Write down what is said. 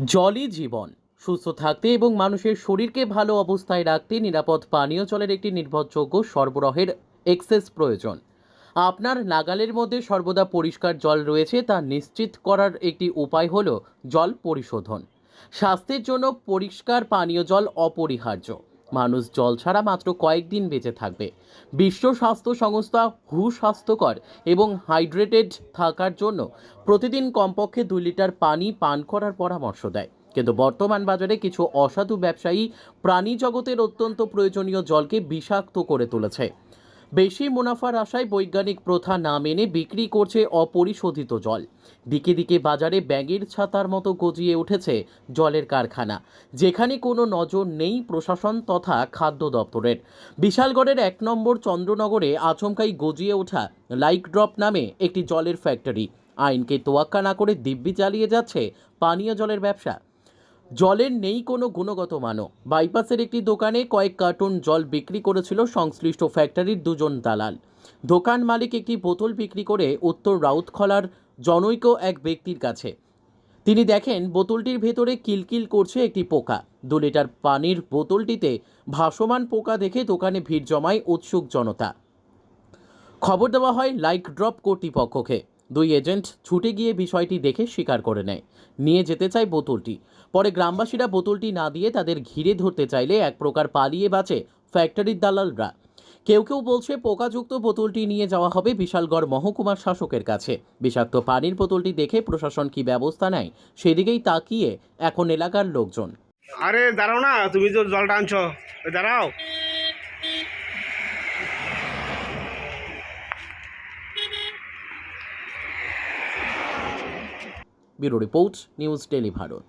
জলই জীবন। সুস্থ থাকতে এবং মানুষের শরীরকে ভালো অবস্থায় রাখতে নিরাপদ পানীয় জলের একটি নির্ভরযোগ্য সরবরাহের এক্সেস প্রয়োজন। আপনার নাগালের মধ্যে সর্বদা পরিষ্কার জল রয়েছে তা নিশ্চিত করার একটি উপায় হল জল পরিশোধন। স্বাস্থ্যের জন্য পরিষ্কার পানীয় জল অপরিহার্য। মানুষ জল ছাড়া মাত্র কয়েকদিন বেঁচে থাকবে। বিশ্ব স্বাস্থ্য সংস্থা স্বাস্থ্যকর এবং হাইড্রেটেড থাকার জন্য প্রতিদিন কমপক্ষে 2 লিটার পানি পান করার পরামর্শ দেয়। কিন্তু বর্তমান বাজারে কিছু অসাধু ব্যবসায়ী প্রাণী জগতের অত্যন্ত প্রয়োজনীয় জলকে বিষাক্ত করে তুলেছে। বেশি মুনাফার আশায় বৈজ্ঞানিক প্রথা না মেনে বিক্রি করছে অপরিশোধিত জল। দিকে দিকে বাজারে ব্যাঙের ছাতার মতো গজিয়ে উঠেছে জলের কারখানা, যেখানে কোনো নজর নেই প্রশাসন তথা খাদ্য দপ্তরের। বিশালগড়ের 1 নম্বর চন্দ্রনগরে আচমকাই গজিয়ে ওঠা লাইক ড্রপ নামে একটি জলের ফ্যাক্টরি আইনকে তোয়াক্কা না করে দিব্যি চালিয়ে যাচ্ছে পানীয় জলের ব্যবসা। জলের নেই কোনো গুণগত মানও। বাইপাসের একটি দোকানে কয়েক কার্টুন জল বিক্রি করেছিল সংশ্লিষ্ট ফ্যাক্টরির 2 জন দালাল। দোকান মালিক একটি বোতল বিক্রি করে উত্তর রাউতখলার জনৈক এক ব্যক্তির কাছে। তিনি দেখেন বোতলটির ভেতরে কিলকিল করছে একটি পোকা। 2 লিটার পানির বোতলটিতে ভাসমান পোকা দেখে দোকানে ভিড় জমায় উৎসুক জনতা। খবর দেওয়া হয় লাইক ড্রপ কর্তৃপক্ষকে। 2 এজেন্ট ছুটে গিয়ে বিষয়টি দেখে স্বীকার করে নেয়, নিয়ে যেতে চায় বোতলটি। পরে গ্রামবাসীরা বোতলটি না দিয়ে তাদের ঘিরে ধরতে চাইলে এক প্রকার পালিয়ে বাঁচে ফ্যাক্টরির দালালরা। কেউ কেউ বলছে পোকাযুক্ত বোতলটি নিয়ে যাওয়া হবে বিশালগড় মহকুমার শাসকের কাছে। বিষাক্ত পানির বোতলটি দেখে প্রশাসন কি ব্যবস্থা নেয় সেদিকেই তাকিয়ে এখন এলাকার লোকজন। আরে দাঁড়াও না, তুমি তো জলটা আনছো, দাঁড়াও। Bureau report, news daily Bharat.